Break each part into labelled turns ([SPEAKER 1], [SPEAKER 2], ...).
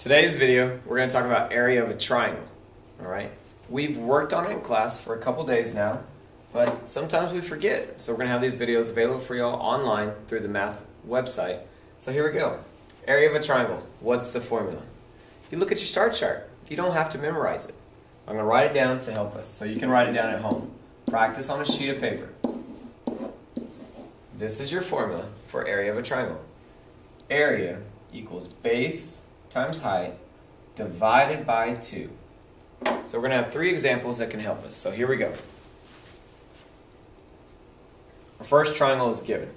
[SPEAKER 1] Today's video, we're going to talk about area of a triangle. Alright? We've worked on it in class for a couple days now, but sometimes we forget. So we're going to have these videos available for y'all online through the math website. So here we go. Area of a triangle. What's the formula? You look at your star chart. You don't have to memorize it. I'm going to write it down to help us, so you can write it down at home. Practice on a sheet of paper. This is your formula for area of a triangle. Area equals base times height divided by 2. So we're going to have 3 examples that can help us. So here we go. Our first triangle is given.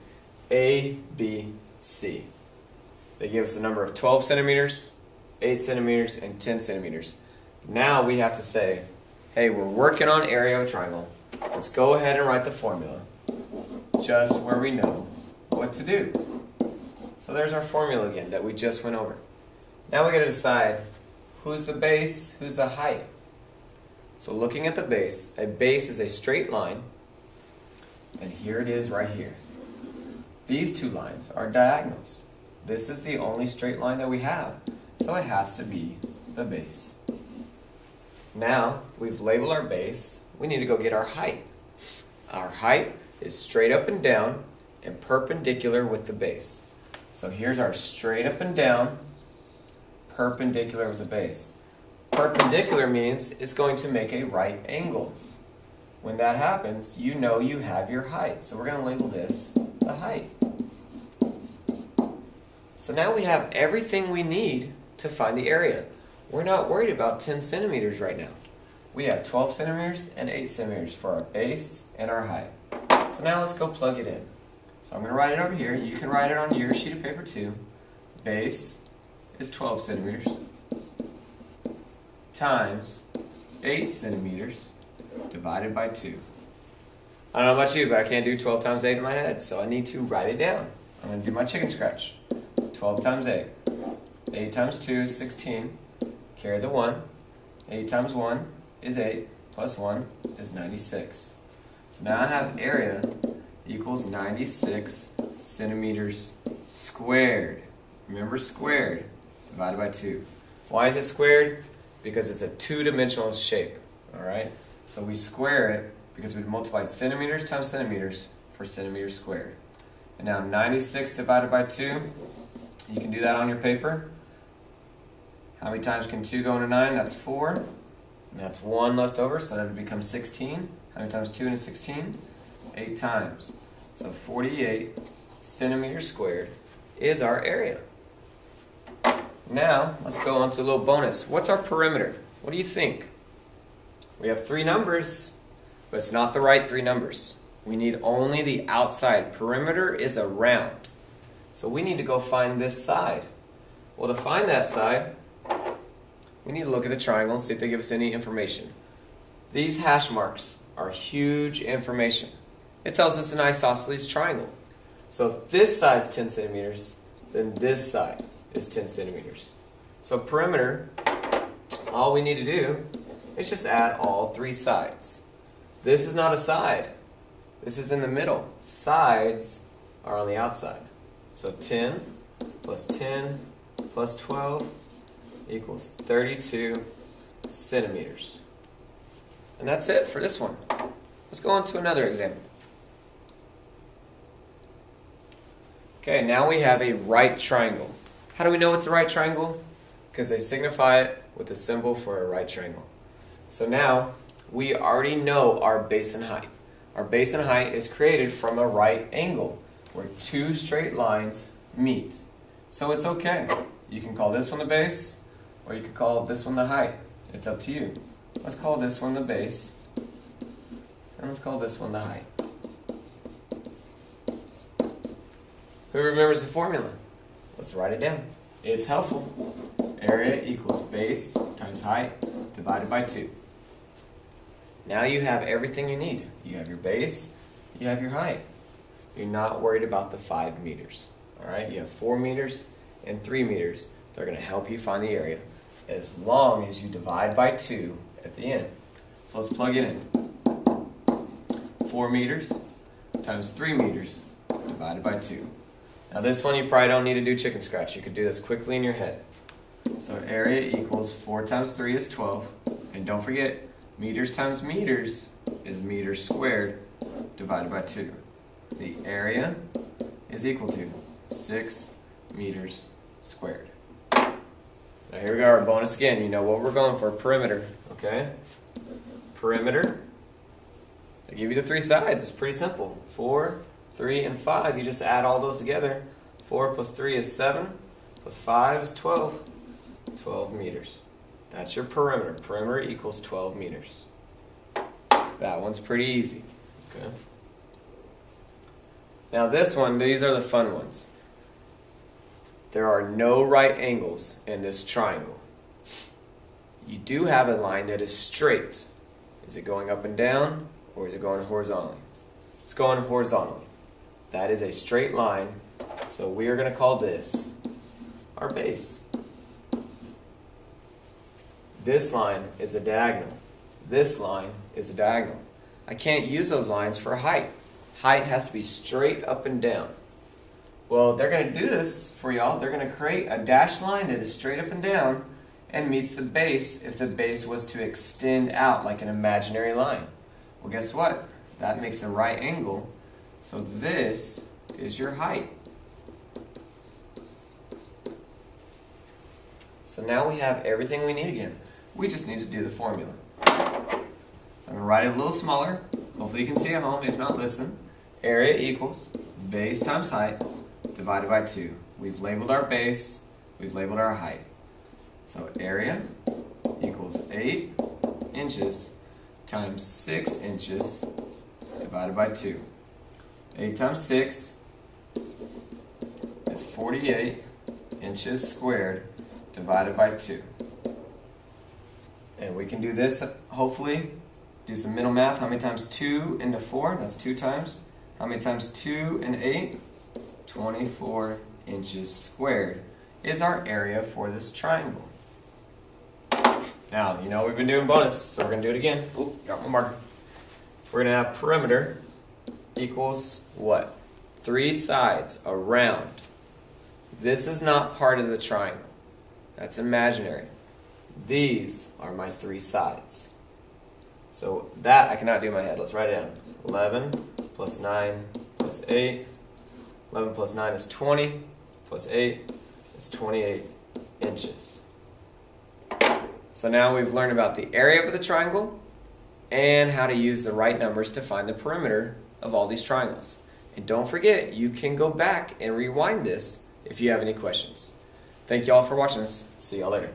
[SPEAKER 1] A, B, C. They give us a number of 12 centimeters, 8 centimeters, and 10 centimeters. Now we have to say, hey, we're working on area of a triangle. Let's go ahead and write the formula just where we know what to do. So there's our formula again that we just went over. Now we got to decide who's the base, who's the height. So looking at the base, a base is a straight line, and here it is right here. These 2 lines are diagonals. This is the only straight line that we have, so it has to be the base. Now we've labeled our base, we need to go get our height. Our height is straight up and down and perpendicular with the base. So here's our straight up and down, perpendicular with the base. Perpendicular means it's going to make a right angle. When that happens, you know you have your height. So we're going to label this the height. So now we have everything we need to find the area. We're not worried about 10 centimeters right now. We have 12 centimeters and 8 centimeters for our base and our height. So now let's go plug it in. So I'm going to write it over here. You can write it on your sheet of paper too. Base is 12 centimeters times 8 centimeters divided by 2. I don't know about you, but I can't do 12 times 8 in my head, so I need to write it down. I'm going to do my chicken scratch. 12 times 8. 8 times 2 is 16. Carry the 1. 8 times 1 is 8. Plus 1 is 96. So now I have area equals 96 centimeters squared. Remember, squared divided by 2. Why is it squared? Because it's a 2-dimensional shape. Alright? So we square it because we multiplied centimeters times centimeters for centimeters squared. And now 96 divided by 2, you can do that on your paper. How many times can 2 go into 9? That's 4. And that's 1 left over, so that would become 16. How many times 2 into 16? 8 times. So 48 centimeters squared is our area. Now, let's go on to a little bonus. What's our perimeter? What do you think? We have 3 numbers, but it's not the right 3 numbers. We need only the outside. Perimeter is around. So we need to go find this side. Well, to find that side, we need to look at the triangle and see if they give us any information. These hash marks are huge information. It tells us an isosceles triangle. So if this side's 10 centimeters, then this side is 10 centimeters. So perimeter, all we need to do is just add all 3 sides. This is not a side. This is in the middle. Sides are on the outside. So 10 plus 10 plus 12 equals 32 centimeters. And that's it for this one. Let's go on to another example. Okay, now we have a right triangle. How do we know it's a right triangle? Because they signify it with a symbol for a right triangle. So now we already know our base and height. Our base and height is created from a right angle where 2 straight lines meet. So it's okay. You can call this one the base, or you could call this one the height. It's up to you. Let's call this one the base, and let's call this one the height. Who remembers the formula? Let's write it down. It's helpful. Area equals base times height divided by 2. Now you have everything you need. You have your base, you have your height. You're not worried about the 5 meters. Alright, you have 4 meters and 3 meters. They're going to help you find the area as long as you divide by 2 at the end. So let's plug it in. 4 meters times 3 meters divided by 2. Now this one you probably don't need to do chicken scratch. You could do this quickly in your head. So area equals 4 times 3 is 12. And don't forget, meters times meters is meters squared divided by 2. The area is equal to 6 meters squared. Now here we go, our bonus again. You know what we're going for, perimeter, okay? Perimeter. I give you the 3 sides. It's pretty simple. 4, 3, and 5. You just add all those together. 4 plus 3 is 7, plus 5 is 12. 12 meters. That's your perimeter. Perimeter equals 12 meters. That one's pretty easy. Okay. Now this one, these are the fun ones. There are no right angles in this triangle. You do have a line that is straight. Is it going up and down, or is it going horizontally? It's going horizontally. That is a straight line, so we are going to call this our base. This line is a diagonal. This line is a diagonal. I can't use those lines for height. Height has to be straight up and down. Well, they're going to do this for y'all. They're going to create a dashed line that is straight up and down and meets the base if the base was to extend out like an imaginary line. Well, guess what? That makes a right angle. So this is your height. So now we have everything we need again. We just need to do the formula. So I'm going to write it a little smaller. Hopefully you can see at home. If not, listen. Area equals base times height divided by 2. We've labeled our base. We've labeled our height. So area equals 8 inches times 6 inches divided by 2. 8 times 6 is 48 inches squared divided by 2. And we can do this, hopefully, do some mental math. How many times 2 into 4? That's 2 times. How many times 2 and 8? 24 inches squared is our area for this triangle. Now, you know we've been doing bonus, so we're going to do it again. Ooh, got my marker. We're going to have perimeter equals what? 3 sides around. This is not part of the triangle. That's imaginary. These are my 3 sides. So that I cannot do in my head. Let's write it down. 11 plus 9 plus 8. 11 plus 9 is 20. Plus 8 is 28 inches. So now we've learned about the area of the triangle and how to use the right numbers to find the perimeter of all these triangles. And don't forget, you can go back and rewind this if you have any questions. Thank you all for watching this. See y'all later.